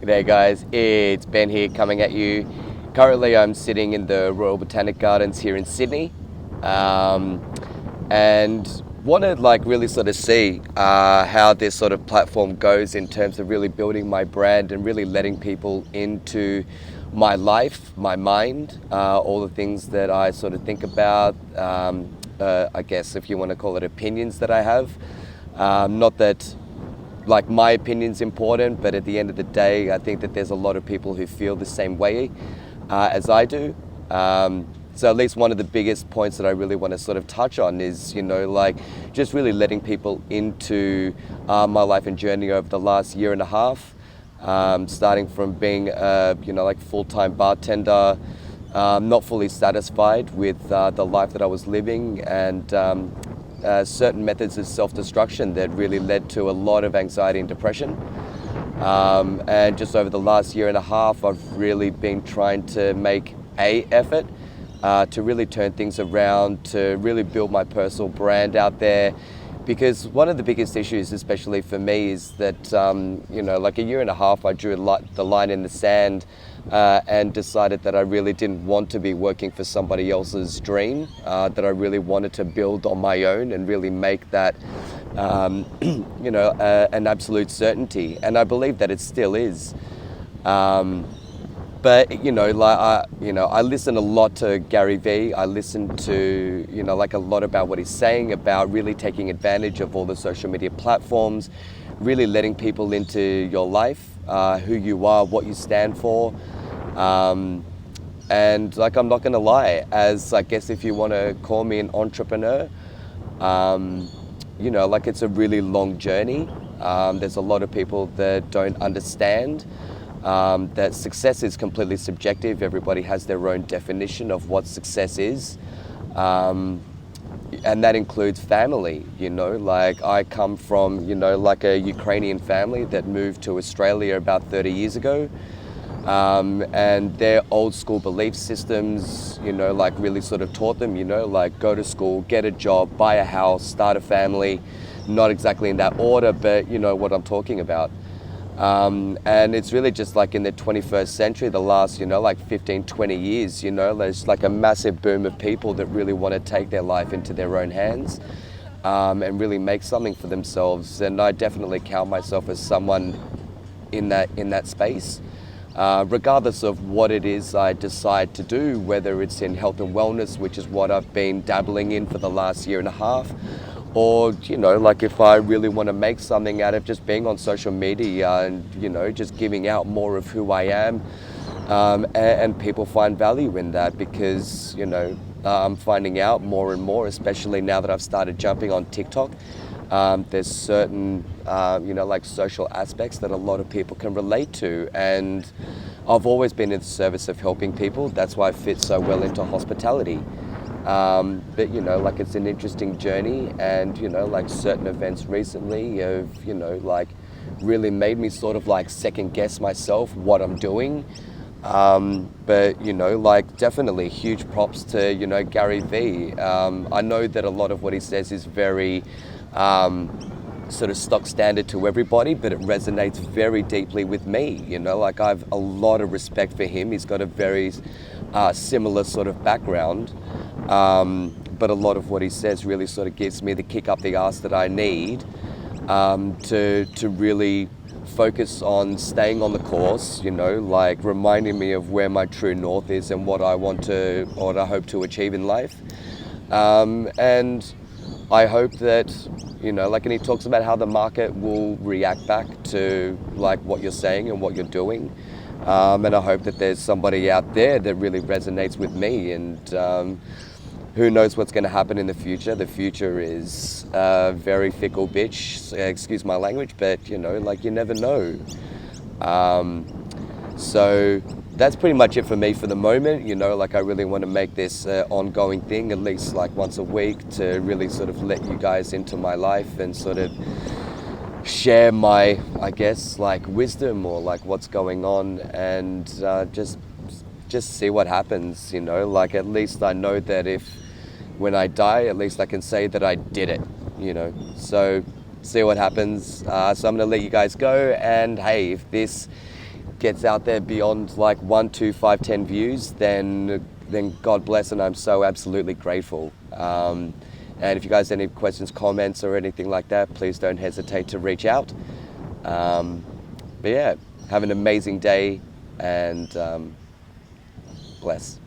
G'day guys, it's Ben here coming at you. Currently I'm sitting in the Royal Botanic Gardens here in Sydney, and want to really sort of see how this sort of platform goes in terms of really building my brand and really letting people into my life, my mind, all the things that I sort of think about, I guess if you want to call it opinions that I have. Not that my opinion's important, but at the end of the day, I think that there's a lot of people who feel the same way as I do. So at least one of the biggest points that I really want to sort of touch on is, just really letting people into my life and journey over the last year and a half, starting from being, full-time bartender, not fully satisfied with the life that I was living, and certain methods of self-destruction that really led to a lot of anxiety and depression. And just over the last year and a half, I've really been trying to make an effort to really turn things around, to really build my personal brand out there. Because one of the biggest issues, especially for me, is that, a year and a half, I drew the line in the sand and decided that I really didn't want to be working for somebody else's dream, that I really wanted to build on my own and really make that, an absolute certainty. And I believe that it still is. But I listen a lot to Gary Vee. I listen to a lot about what he's saying about really taking advantage of all the social media platforms, really letting people into your life, who you are, what you stand for. And I'm not gonna lie, as I guess if you want to call me an entrepreneur, it's a really long journey. There's a lot of people that don't understand that success is completely subjective. Everybody has their own definition of what success is. And that includes family, I come from, a Ukrainian family that moved to Australia about 30 years ago. And their old school belief systems, really sort of taught them, go to school, get a job, buy a house, start a family. Not exactly in that order, but you know what I'm talking about. And it's really just in the 21st century, the last, 15, 20 years, there's a massive boom of people that really want to take their life into their own hands, and really make something for themselves. And I definitely count myself as someone in that space. Regardless of what it is I decide to do, whether it's in health and wellness, which is what I've been dabbling in for the last year and a half, or, if I really want to make something out of just being on social media and, just giving out more of who I am, and people find value in that because, I'm finding out more and more, especially now that I've started jumping on TikTok. There's certain, social aspects that a lot of people can relate to. And I've always been in the service of helping people. That's why I fit so well into hospitality. But, it's an interesting journey, and, certain events recently have, really made me sort of second guess myself what I'm doing. But, definitely huge props to, Gary Vee. I know that a lot of what he says is very sort of stock standard to everybody, but it resonates very deeply with me. I've a lot of respect for him. He's got a very similar sort of background. But a lot of what he says really sort of gives me the kick up the arse that I need to really focus on staying on the course, reminding me of where my true north is and what I want to, or what I hope to achieve in life. And I hope that, and he talks about how the market will react back to what you're saying and what you're doing. And I hope that there's somebody out there that really resonates with me, and who knows what's going to happen in the future. The future is a very fickle bitch, excuse my language, but you never know. So that's pretty much it for me for the moment. I really want to make this ongoing thing, at least once a week, to really sort of let you guys into my life and sort of share my, I guess, wisdom or what's going on, and just see what happens. At least I know that if when I die, at least I can say that I did it. So see what happens. So I'm gonna let you guys go, and hey, if this gets out there beyond like 1, 2, 5, 10 views, then God bless, and I'm so absolutely grateful. And if you guys have any questions, comments, or anything like that, please don't hesitate to reach out. But yeah, have an amazing day, and bless.